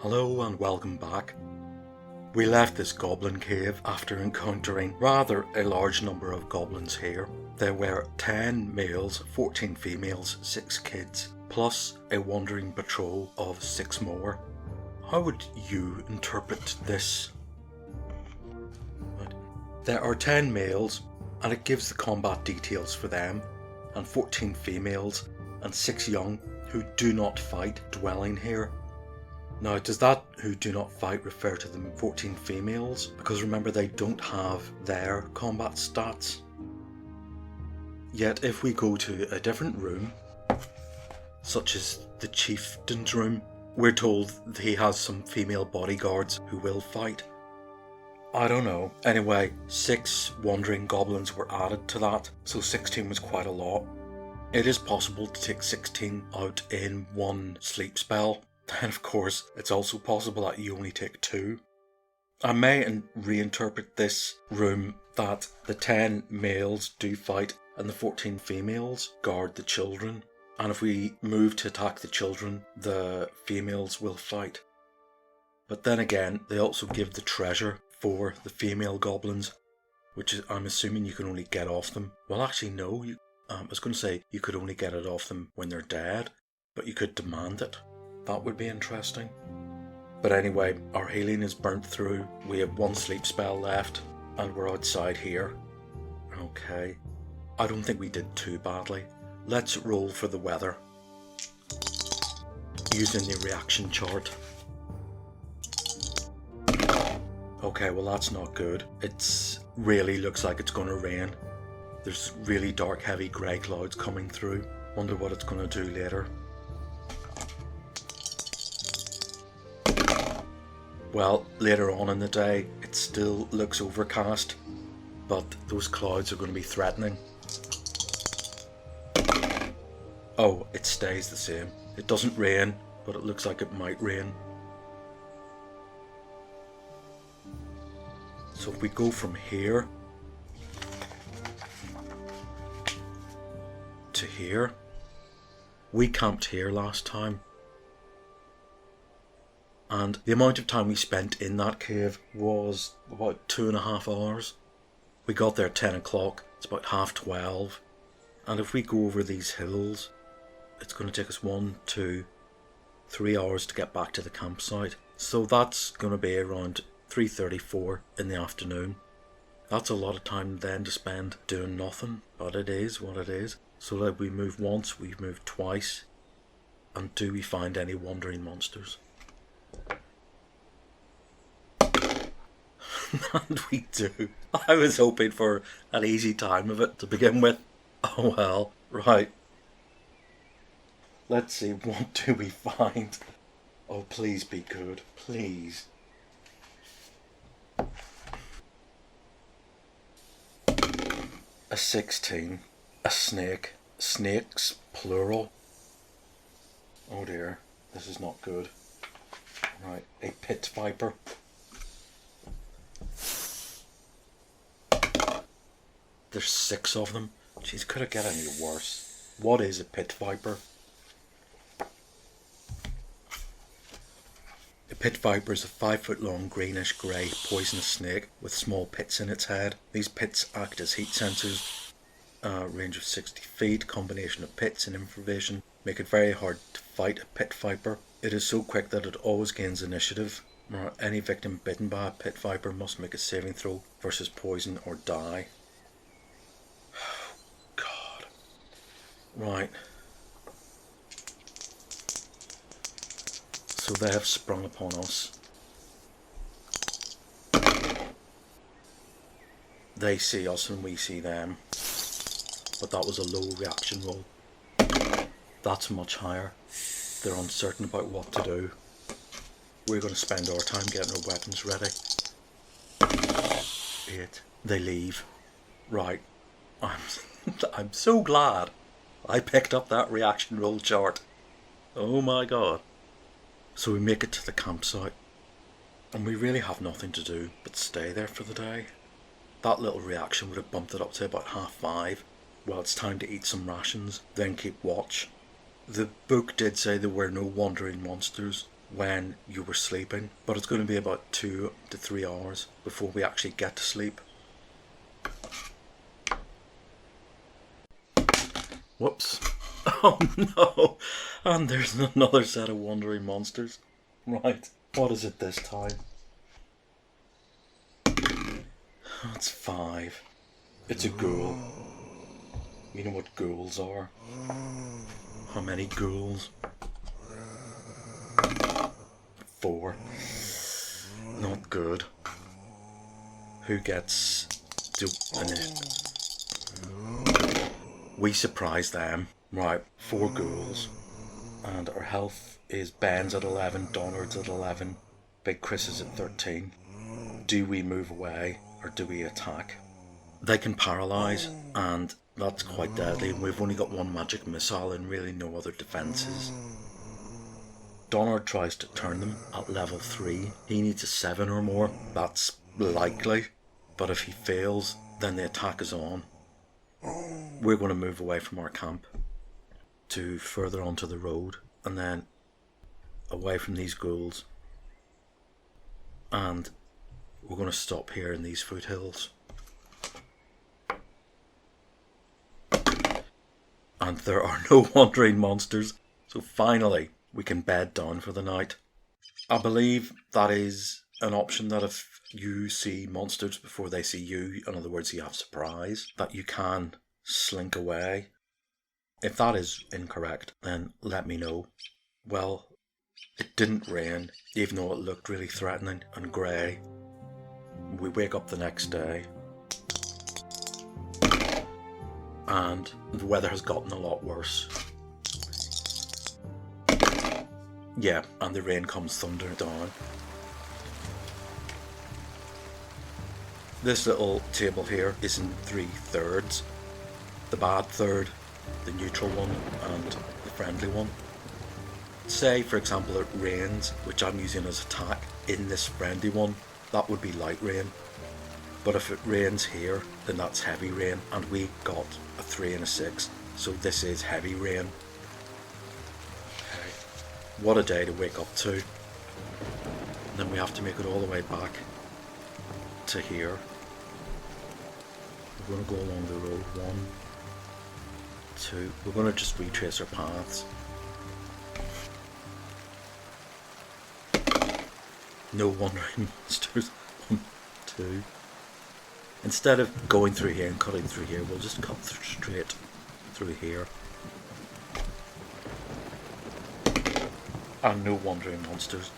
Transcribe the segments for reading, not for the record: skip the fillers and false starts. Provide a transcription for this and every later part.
Hello and welcome back. We left this goblin cave after encountering rather a large number of goblins here. There were 10 males, 14 females, 6 kids, plus a wandering patrol of 6 more. How would you interpret this? There are 10 males and it gives the combat details for them, and 14 females and 6 young who do not fight dwelling here. Now, does that who do not fight refer to the 14 females? Because remember, they don't have their combat stats. Yet if we go to a different room, such as the chieftain's room, we're told he has some female bodyguards who will fight. I don't know. Anyway, 6 wandering goblins were added to that, so 16 was quite a lot. It is possible to take 16 out in one sleep spell. Then of course, it's also possible that you only take 2. I may reinterpret this room that the 10 males do fight and the 14 females guard the children. And if we move to attack the children, the females will fight. But then again, they also give the treasure for the female goblins, which is, I'm assuming you can only get off them. Well, actually no, I was going to say you could only get it off them when they're dead, but you could demand it. That would be interesting. But anyway, our healing is burnt through. We have 1 sleep spell left and we're outside here. Okay. I don't think we did too badly. Let's roll for the weather using the reaction chart. Okay, well that's not good. It really looks like it's going to rain. There's really dark heavy grey clouds coming through. Wonder what it's going to do later. Well, later on in the day, it still looks overcast, but those clouds are going to be threatening. Oh, it stays the same. It doesn't rain, but it looks like it might rain. So if we go from here to here, we camped here last time. And the amount of time we spent in that cave was about 2.5 hours. We got there at 10 o'clock, it's about 12:30. And if we go over these hills, it's going to take us 1, 2, 3 hours to get back to the campsite. So that's going to be around 3:34 in the afternoon. That's a lot of time then to spend doing nothing, but it is what it is. So like we move once, we've moved twice. And do we find any wandering monsters? And we do. I was hoping for an easy time of it to begin with. Oh well, right. Let's see, what do we find? Oh, please be good, please. A 16. A snake. Snakes, plural. Oh dear, this is not good. Right, a pit viper. There's 6 of them. Jeez, could it get any worse? What is a pit viper? A pit viper is a 5-foot-long greenish grey poisonous snake with small pits in its head. These pits act as heat sensors. Range of 60 feet. Combination of pits and infravision make it very hard to fight a pit viper. It is so quick that it always gains initiative. Any victim bitten by a pit viper must make a saving throw versus poison or die. Oh, God. Right. So they have sprung upon us. They see us and we see them. But that was a low reaction roll. That's much higher. They're uncertain about what to do. We're going to spend our time getting our weapons ready. 8. They leave. Right. I'm so glad I picked up that reaction roll chart. Oh my god. So we make it to the campsite. And we really have nothing to do but stay there for the day. That little reaction would have bumped it up to about 5:30. Well, it's time to eat some rations, then keep watch. The book did say there were no wandering monsters, when you were sleeping, but it's going to be about 2 to 3 hours before we actually get to sleep. Whoops. Oh no! And there's another set of wandering monsters. Right, what is it this time? It's 5. It's a ghoul. You know what ghouls are? How many ghouls? 4. Not good. Who gets to... We surprise them. Right, 4 ghouls. And our health is Ben's at 11, Donard's at 11, Big Chris is at 13. Do we move away or do we attack? They can paralyse, and that's quite deadly, and we've only got 1 magic missile and really no other defences. Donard tries to turn them at level 3. He needs a 7 or more. That's likely, but if he fails, then the attack is on. We're going to move away from our camp to further onto the road, and then away from these ghouls, and we're going to stop here in these foothills. And there are no wandering monsters, so finally we can bed down for the night. I believe that is an option, that if you see monsters before they see you, in other words you have surprise, that you can slink away. If that is incorrect, then let me know. Well, it didn't rain, even though it looked really threatening and grey. We wake up the next day, and the weather has gotten a lot worse. Yeah, and the rain comes thundering down. This little table here is in 3 thirds. The bad third, the neutral one, and the friendly one. Say, for example, it rains, which I'm using as attack, in this friendly one, that would be light rain. But if it rains here, then that's heavy rain, and we got a 3 and a 6, so this is heavy rain. Okay. What a day to wake up to. And then we have to make it all the way back to here. We're going to go along the road, 1, 2, we're going to just retrace our paths. No wandering monsters. 1, 2. Instead of going through here and cutting through here, we'll just cut straight through here. And no wandering monsters.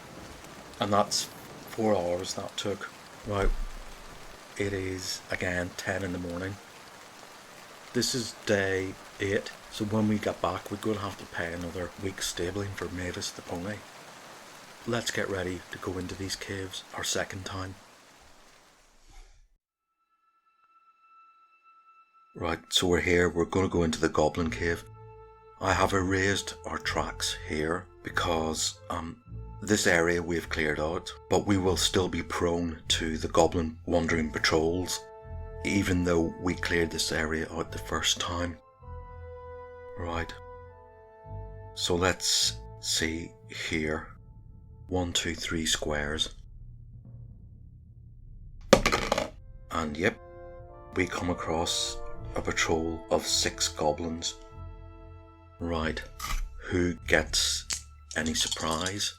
And that's 4 hours that took. Right, it is again 10 in the morning. This is day 8, so when we get back we're going to have to pay another week's stabling for Mavis the pony. Let's get ready to go into these caves our second time. Right, so we're here, we're going to go into the goblin cave. I have erased our tracks here because this area we've cleared out, but we will still be prone to the goblin wandering patrols, even though we cleared this area out the first time. Right, so let's see here. 1, 2, 3 squares. And yep, we come across a patrol of 6 goblins. Right, who gets any surprise?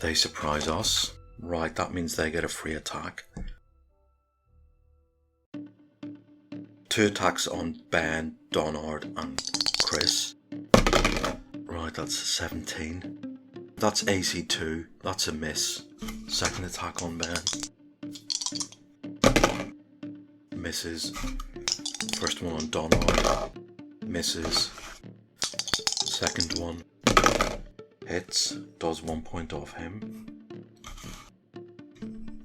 They surprise us. Right, that means they get a free attack. 2 attacks on Ben, Donard and Chris. Right, that's 17. That's AC 2, that's a miss. Second attack on Ben. Misses. First one on Donald. Misses. Second one hits. Does 1 point off him.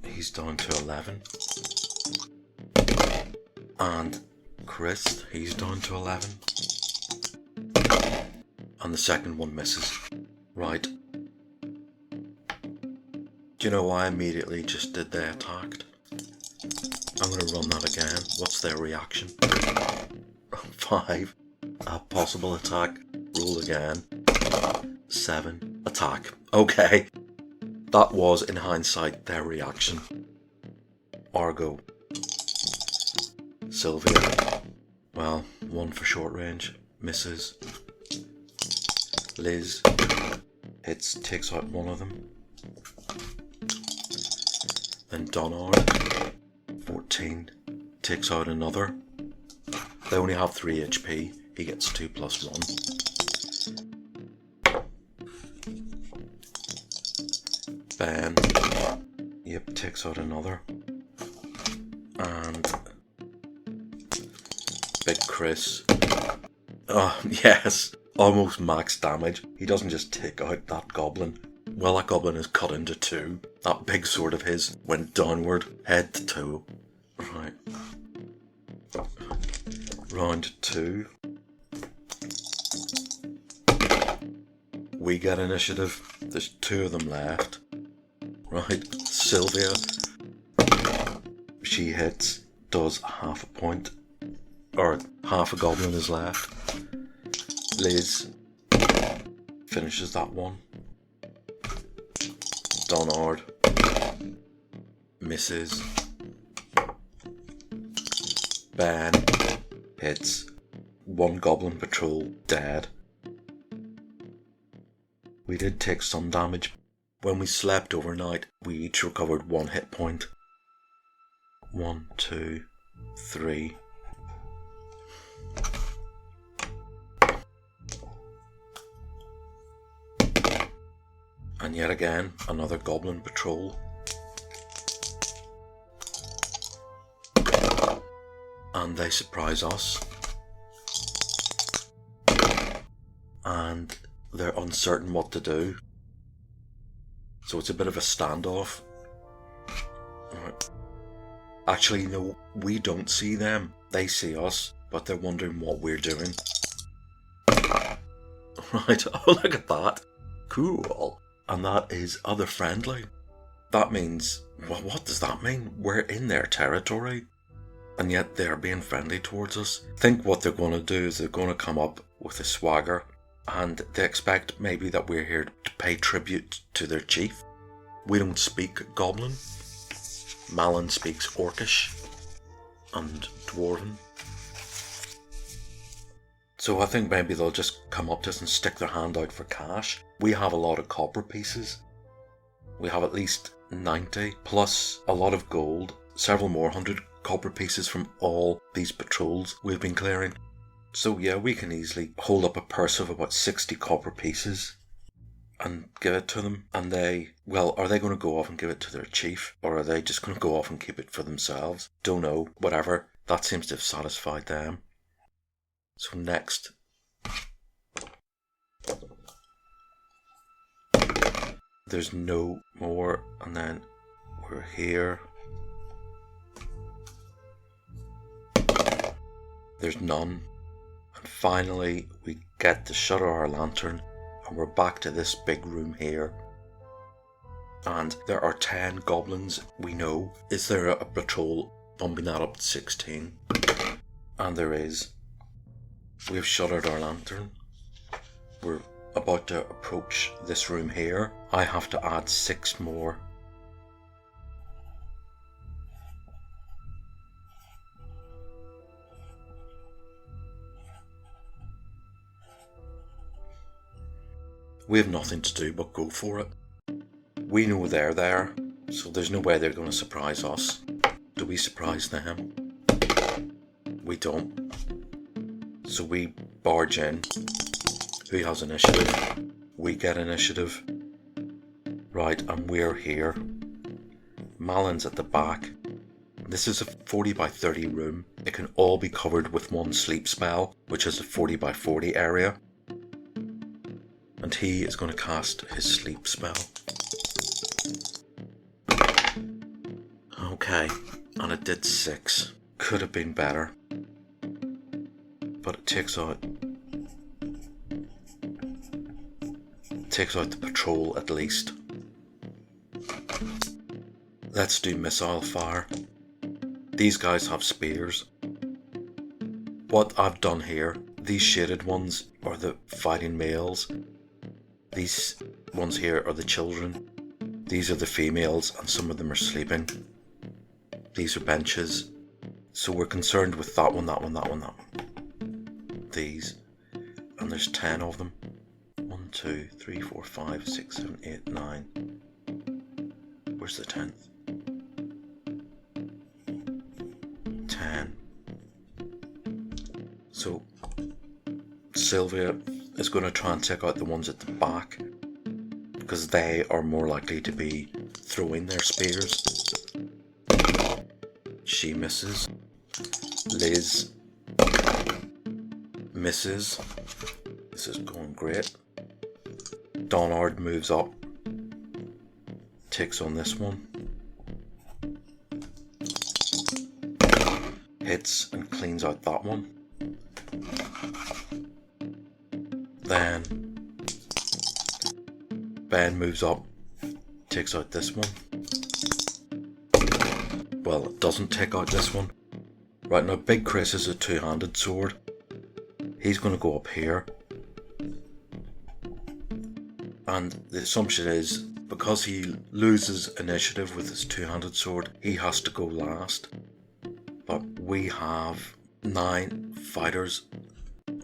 He's down to 11. And Chris, he's down to 11. And the second one misses. Right. Do you know why I immediately just did they attacked? I'm going to run that again. What's their reaction? 5. A possible attack. Roll again. 7. attack. Okay. That was, in hindsight, their reaction. Argo. Sylvia. Well, 1 for short range. Misses. Liz. Hits, takes out one of them. Then Donard. 14. Takes out another. They only have 3 HP. He gets 2 plus 1. Ben. Yep, takes out another. And Big Chris. Oh, yes. Almost max damage. He doesn't just take out that goblin. Well, that goblin is cut into 2. That big sword of his went downward, head to toe. Right. Round 2. We get initiative. There's 2 of them left. Right, Sylvia. She hits, does half a point. Or half a goblin is left. Liz finishes that one. Donard misses. Ben hits. 1 goblin patrol dead. We did take some damage. When we slept overnight, we each recovered 1 hit point. 1, 2, 3. And yet again, another goblin patrol. And they surprise us. And they're uncertain what to do. So it's a bit of a standoff. Right. Actually, no, we don't see them. They see us, but they're wondering what we're doing. Right, oh look at that. Cool. And that is other friendly. That means, well, what does that mean? We're in their territory. And yet they're being friendly towards us. I think what they're going to do is they're going to come up with a swagger. And they expect maybe that we're here to pay tribute to their chief. We don't speak Goblin. Malin speaks Orcish and Dwarven. So I think maybe they'll just come up to us and stick their hand out for cash. We have a lot of copper pieces. We have at least 90, plus a lot of gold, several more 100 copper pieces from all these patrols we've been clearing. So yeah, we can easily hold up a purse of about 60 copper pieces and give it to them. And they, well, are they going to go off and give it to their chief? Or are they just going to go off and keep it for themselves? Don't know, whatever. That seems to have satisfied them. So next. There's no more, and then we're here. There's none. And finally, we get to shut our lantern, and we're back to this big room here. And there are 10 goblins, we know. Is there a patrol bumping that up to 16? And there is. We've shuttered our lantern. We're about to approach this room here. I have to add 6 more. We have nothing to do but go for it. We know they're there, so there's no way they're going to surprise us. Do we surprise them? We don't. So we barge in. Who has initiative? We get initiative. Right, and we're here. Malin's at the back. This is a 40 by 30 room. It can all be covered with 1 sleep spell, which is a 40 by 40 area. And he is going to cast his sleep spell. Okay, and it did 6. Could have been better. But it takes out the patrol at least. Let's do missile fire. These guys have spears. What I've done here, these shaded ones are the fighting males. These ones here are the children. These are the females, and some of them are sleeping. These are benches. So we're concerned with that one, that one, that one, that one. These. And there's 10 of them. 1, 2, 3, 4, 5, 6, 7, 8, 9. Where's the 10th? 10. So Sylvia is going to try and take out the ones at the back, because they are more likely to be throwing their spears. She misses. Liz misses. This is going great. Donard moves up, takes on this one, hits and cleans out that one. Then Ben moves up, takes out this one. Well, it doesn't take out this one. Right, now Big Chris is a two-handed sword. He's going to go up here. And the assumption is, because he loses initiative with his two-handed sword, he has to go last. But we have 9 fighters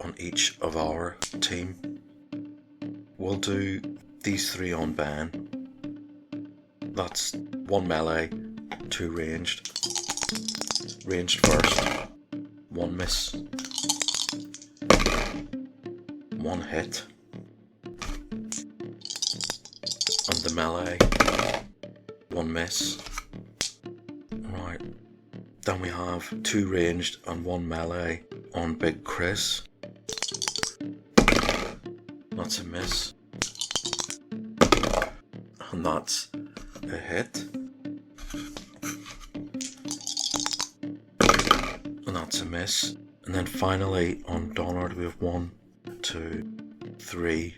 on each of our team. We'll do these 3 on Ben. That's 1 melee, 2 ranged. Ranged first. 1 miss. 1 hit. And the melee. 1 miss. Right. Then we have 2 ranged and 1 melee on Big Chris. That's a miss. And that's a hit. And that's a miss. And then finally on Donard we have 1, 2, 3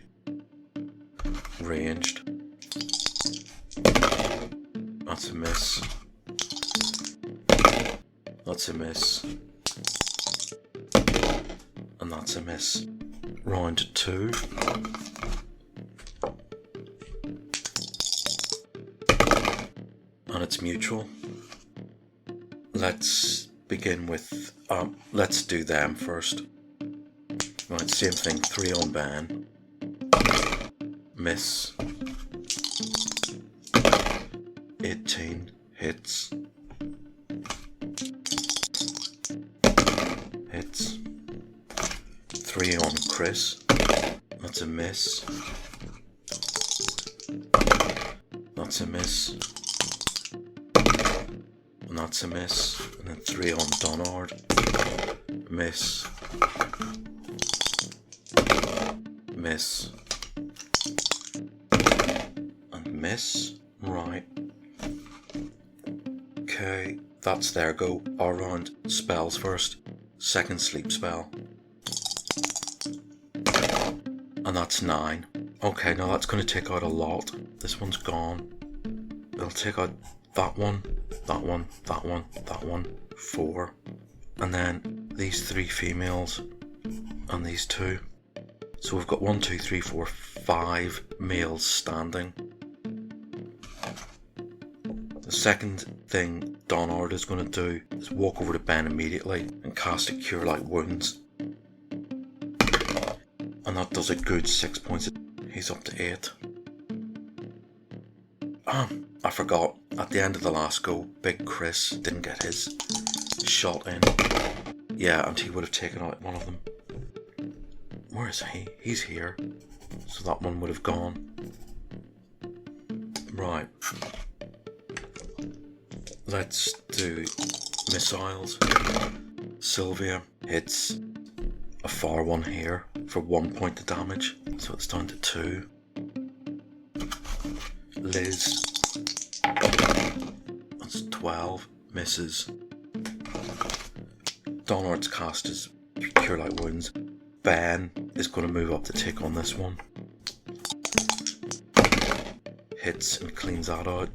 ranged. That's a miss. That's a miss. And that's a miss. Round 2. And it's mutual. Let's begin with, let's do them first. Right, same thing, 3 on Ben. Miss. 18 hits. Hits. 3 on Chris. That's a miss. That's a miss. And that's a miss. And then 3 on Donard. Miss. Miss. And miss. Right. Okay, that's their go. Our round spells first. Second sleep spell. And that's 9. Okay, now that's going to take out a lot. This one's gone. It'll take out that one, that one, that one, that one. 4. And then these 3 females and these 2. So we've got 1, 2, 3, 4, 5 males standing. The second thing Donard is going to do is walk over to Ben immediately and cast a Cure Light Wounds. And that does a good 6 points. He's up to 8. I forgot, at the end of the last go, Big Chris didn't get his shot in. Yeah, and he would have taken out one of them. Where is he? He's here. So that one would have gone. Right. Let's do missiles. Sylvia hits a far one here for 1 point of damage. So it's down to 2. Liz. That's 12. Misses. Donard's cast his Cure Light Wounds. Ben is going to move up to take on this one. Hits and cleans that out.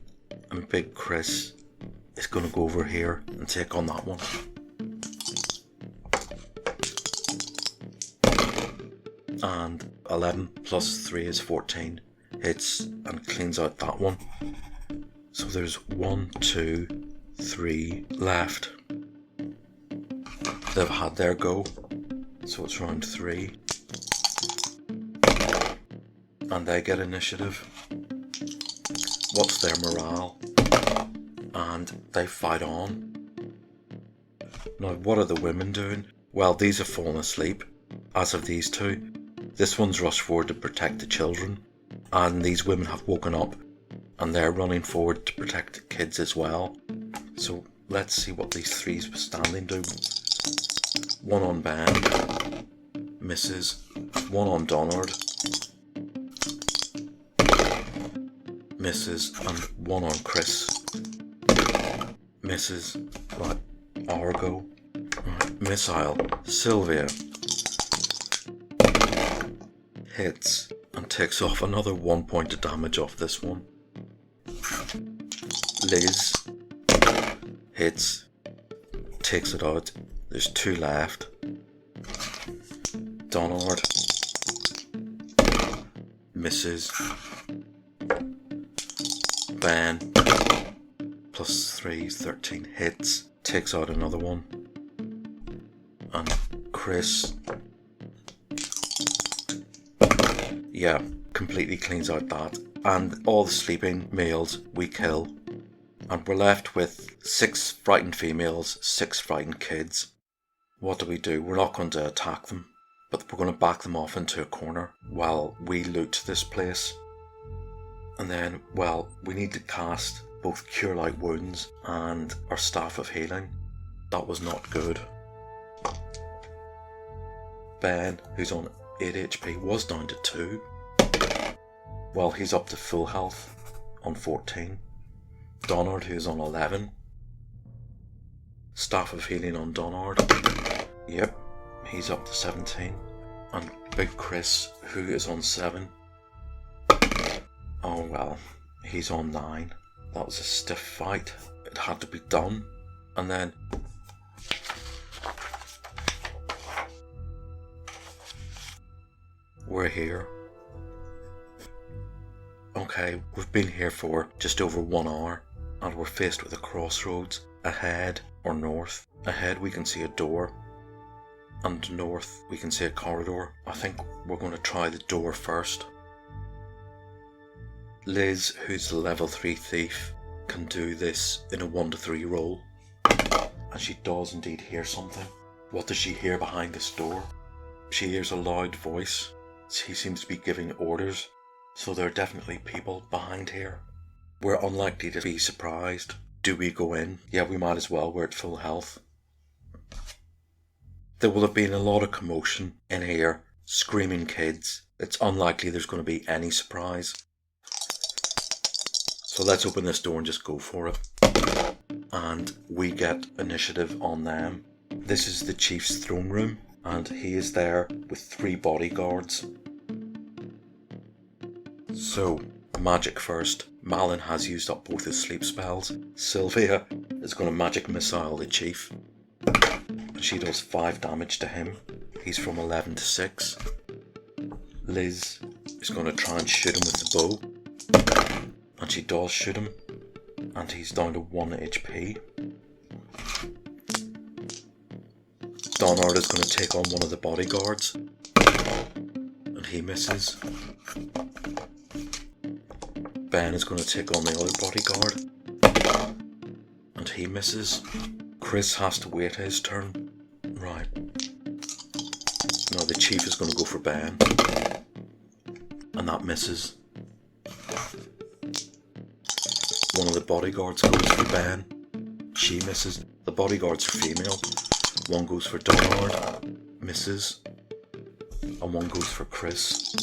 And Big Chris is going to go over here and take on that one. And 11 plus 3 is 14. hits and cleans out that one. So there's 1, 2, 3 left. They've had their go, so it's round 3. And they get initiative. What's their morale? And they fight on. Now, what are the women doing? Well, these have fallen asleep, as have these two. This one's rushed forward to protect the children, and these women have woken up, and they're running forward to protect the kids as well. So let's see what these threes standing do. 1 on Ben, misses. 1 on Donard, misses. And 1 on Chris, misses. Right, Argo. Right, missile. Sylvia hits and takes off another 1 point of damage off this one. Liz hits, takes it out. There's 2 left. Donard misses. Ben +3 is 13, hits, takes out another one. And Chris, yeah, completely cleans out that. And all the sleeping males we kill. And we're left with 6 frightened females, 6 frightened kids. What do? We're not going to attack them, but we're going to back them off into a corner while we loot this place. And then, well, we need to cast both Cure Light Wounds and our Staff of Healing. That was not good. Ben, who's on 8 HP, was down to 2. Well, he's up to full health on 14. Donard, who's on 11. Staff of Healing on Donard. Yep, he's up to 17. And Big Chris, who is on 7. Oh well, he's on 9. That was a stiff fight. It had to be done. And then we're here. Okay, we've been here for just over 1 hour, and we're faced with a crossroads. Ahead or north. Ahead we can see a door, and north we can see a corridor. I think we're going to try the door first. Liz, who's the level 3 thief, can do this in a 1 to 3 roll. And she does indeed hear something. What does she hear behind this door? She hears a loud voice. He seems to be giving orders. So there are definitely people behind here. We're unlikely to be surprised. Do we go in? Yeah, we might as well. We're at full health. There will have been a lot of commotion in here. Screaming kids. It's unlikely there's going to be any surprise. So let's open this door and just go for it. And we get initiative on them. This is the chief's throne room, and he is there with 3 bodyguards. So, magic first. Malin has used up both his sleep spells. Sylvia is going to magic missile the chief. And she does 5 damage to him. He's from 11 to 6. Liz is going to try and shoot him with the bow. And she does shoot him. And he's down to 1 HP. Donard is going to take on one of the bodyguards. And he misses. Ben is going to take on the other bodyguard. And he misses. Chris has to wait his turn. Right. Now the chief is going to go for Ben. And that misses. One of the bodyguards goes for Ben. She misses. The bodyguards are female. One goes for Donard. Misses. And one goes for Chris.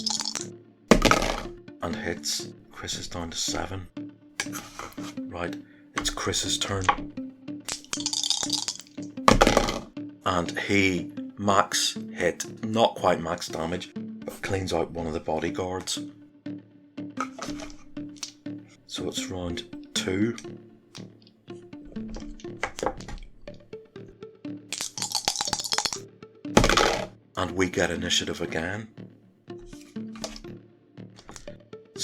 And hits. Chris is down to 7. Right, it's Chris's turn. And he max hit, not quite max damage, but cleans out one of the bodyguards. So it's round 2. And we get initiative again.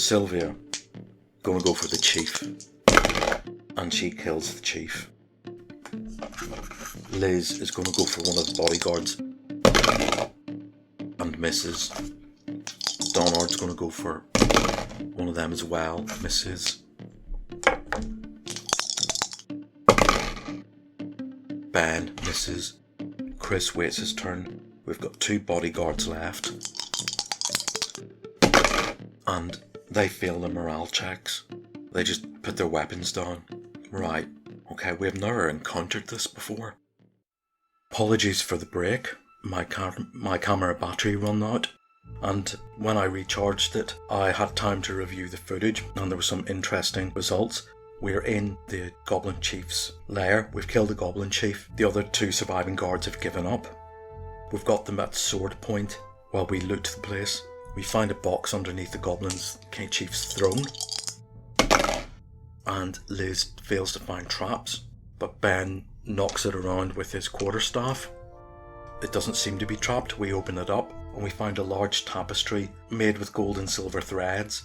Sylvia, gonna go for the chief. And she kills the chief. Liz is gonna go for one of the bodyguards. And misses. Donard's gonna go for one of them as well. Misses. Ben misses. Chris waits his turn. We've got 2 bodyguards left. And they fail the morale checks. They just put their weapons down. Right. Okay, we've never encountered this before. Apologies for the break. My camera battery ran out. And when I recharged it, I had time to review the footage and there were some interesting results. We're in the Goblin Chief's lair. We've killed the Goblin Chief. The other 2 surviving guards have given up. We've got them at sword point while we loot the place. We find a box underneath the Goblin's Chief's throne. And Liz fails to find traps, but Ben knocks it around with his quarterstaff. It doesn't seem to be trapped. We open it up and we find a large tapestry made with gold and silver threads.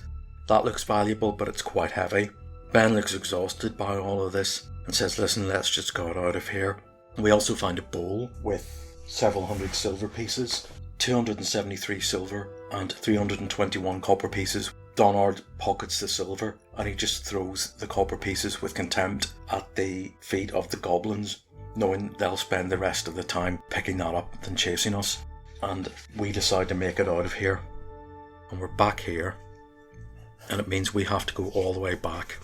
That looks valuable, but it's quite heavy. Ben looks exhausted by all of this and says, listen, let's just get out of here. We also find a bowl with several hundred silver pieces, 273 silver and 321 copper pieces. Donard pockets the silver and he just throws the copper pieces with contempt at the feet of the goblins, knowing they'll spend the rest of the time picking that up than chasing us. And we decide to make it out of here. And we're back here. And it means we have to go all the way back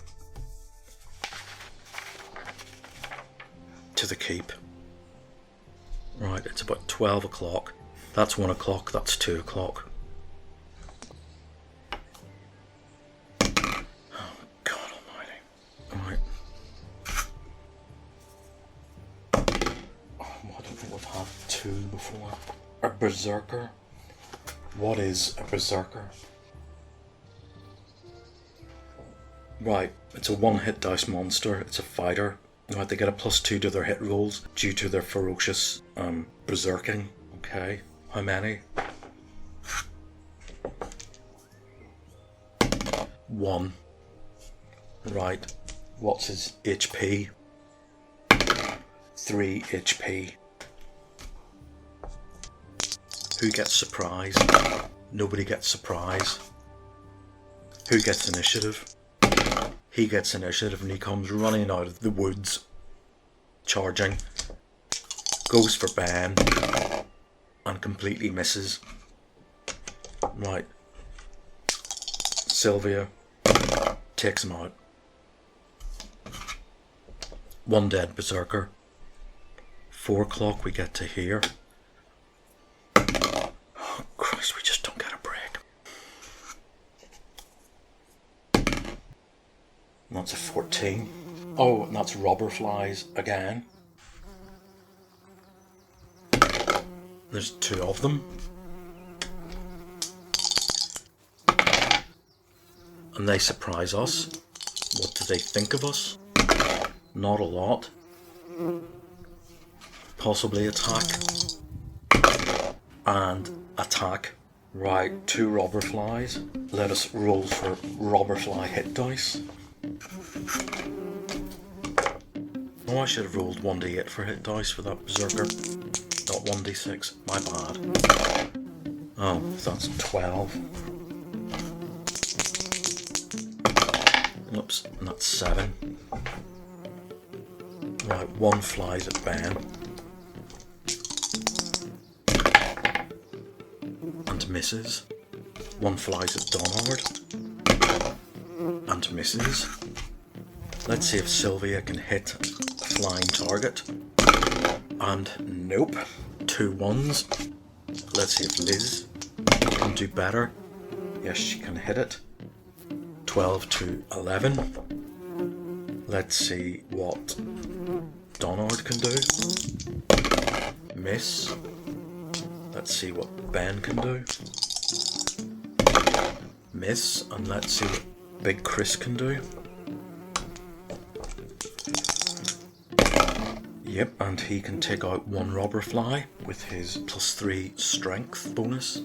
to the keep. Right, it's about 12 o'clock. That's 1 o'clock, that's 2 o'clock. Oh, God almighty. Right. Oh, I don't think we've had 2 before. A Berserker? What is a Berserker? Right, it's a 1-hit dice monster, it's a fighter. Right, they get a +2 to their hit rolls due to their ferocious berserking. Okay, how many? 1. Right, what's his HP? 3 HP. Who gets surprise? Nobody gets surprise. Who gets initiative? He gets initiative and he comes running out of the woods, charging, goes for Ben, and completely misses. Right. Sylvia takes him out. 1 dead Berserker. 4 o'clock we get to here. Oh Christ, we just don't get a break. That's a 14. Oh, and that's robber flies again. There's 2 of them. And they surprise us. What do they think of us? Not a lot. Possibly attack. And attack. Right, 2 robber flies. Let us roll for robber fly hit dice. Oh, I should have rolled 1d8 for hit dice for that Berserker. Not 1d6, my bad. Oh, that's 12. Oops, and that's 7. Right, 1 flies at Ben. And misses. 1 flies at Donard. And misses. Let's see if Sylvia can hit a flying target. And nope. 2 1s. Let's see if Liz can do better. Yes, she can hit it. 12 to 11. Let's see what Donard can do. Miss. Let's see what Ben can do. Miss. And let's see what Big Chris can do. Yep, and he can take out 1 robber fly with his +3 strength bonus.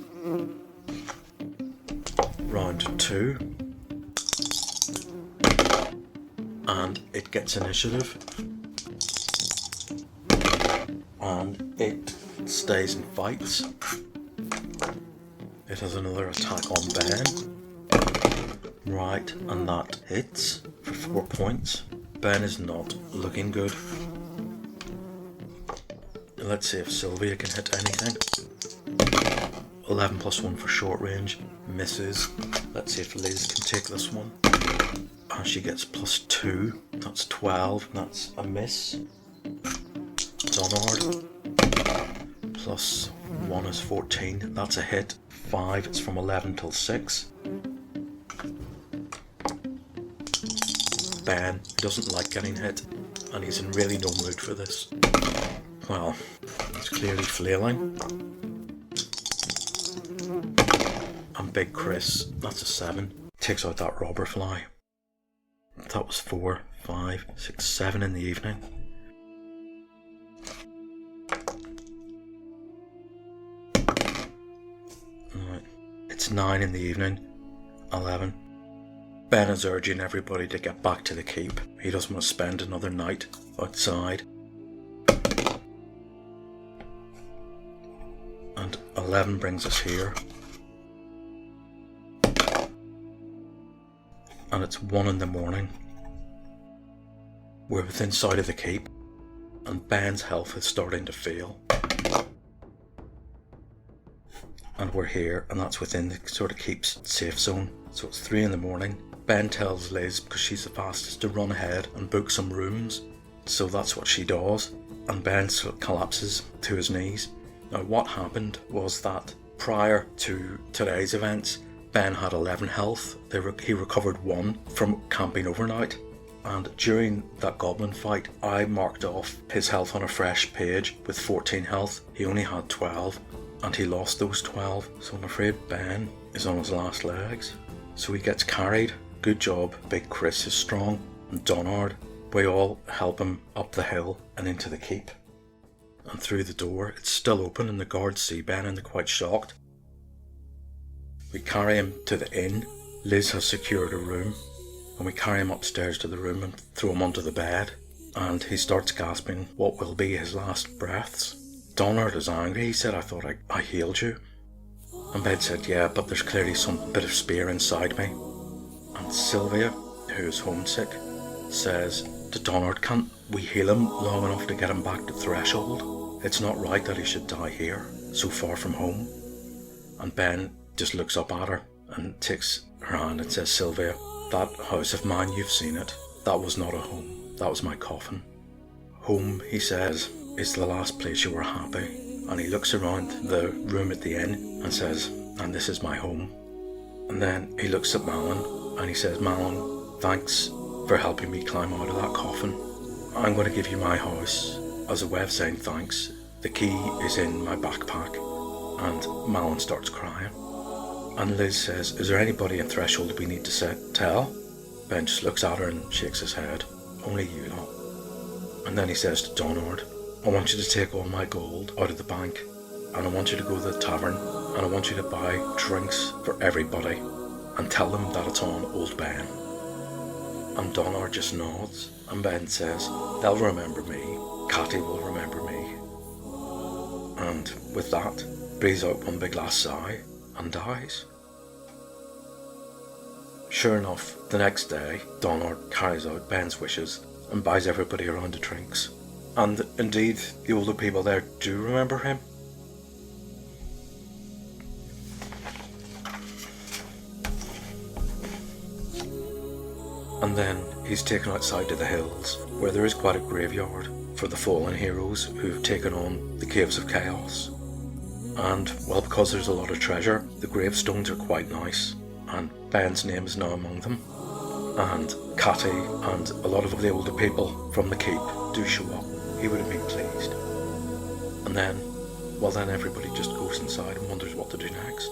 Round 2. and it gets initiative. And it stays and fights. It has another attack on Ben. Right, and that hits for 4 points. Ben is not looking good. Let's see if Sylvia can hit anything. 11 plus 1 for short range. Misses. Let's see if Liz can take this one. And she gets plus 2. That's 12. That's a miss. Donard. Plus 1 is 14. That's a hit. 5. It's from 11 till 6. Ben doesn't like getting hit, and he's in really no mood for this. Well, he's clearly flailing. And Big Chris, that's a 7, takes out that robber fly. That was 4, 5, 6, 7 in the evening. Right. It's 9 in the evening. 11. Ben is urging everybody to get back to the keep. He doesn't want to spend another night outside. And 11 brings us here. And it's 1 in the morning. We're within sight of the keep, and Ben's health is starting to fail. And we're here, and that's within the sort of keep's safe zone. So it's 3 in the morning. Ben tells Liz, because she's the fastest, to run ahead and book some rooms. So that's what she does, and Ben sort of collapses to his knees. Now what happened was that prior to today's events, Ben had 11 health. He recovered 1 from camping overnight. And during that goblin fight, I marked off his health on a fresh page with 14 health. He only had 12, and he lost those 12. So I'm afraid Ben is on his last legs. So he gets carried. Good job, Big Chris is strong, and Donard. We all help him up the hill and into the keep. And through the door, it's still open, and the guards see Ben and they're quite shocked. We carry him to the inn. Liz has secured a room, and we carry him upstairs to the room and throw him onto the bed, and he starts gasping what will be his last breaths. Donard is angry. He said, I thought I healed you. And Ben said, yeah, but there's clearly some bit of spear inside me. And Sylvia, who is homesick, says to Donard, can't we heal him long enough to get him back to Threshold? It's not right that he should die here, so far from home. And Ben just looks up at her and takes her hand and says, Sylvia, that house of mine, you've seen it. That was not a home. That was my coffin. Home, he says, is the last place you were happy. And he looks around the room at the inn and says, and this is my home. And then he looks at Malin and he says, Malin, thanks for helping me climb out of that coffin. I'm going to give you my house as a way of saying thanks. The key is in my backpack. And Malin starts crying. And Liz says, is there anybody in Threshold we need to tell? Ben just looks at her and shakes his head. Only you lot. And then he says to Donard, I want you to take all my gold out of the bank, and I want you to go to the tavern, and I want you to buy drinks for everybody, and tell them that it's on old Ben. And Donard just nods, and Ben says, they'll remember me. Catty will remember me. And with that, breathes out one big last sigh, and dies. Sure enough, the next day, Donard carries out Ben's wishes and buys everybody a round of drinks. And indeed, the older people there do remember him. And then he's taken outside to the hills, where there is quite a graveyard for the fallen heroes who've taken on the Caves of Chaos. And, well, because there's a lot of treasure, the gravestones are quite nice, and Ben's name is now among them. And Catty and a lot of the older people from the keep do show up. He would have been pleased. And then, well, then everybody just goes inside and wonders what to do next.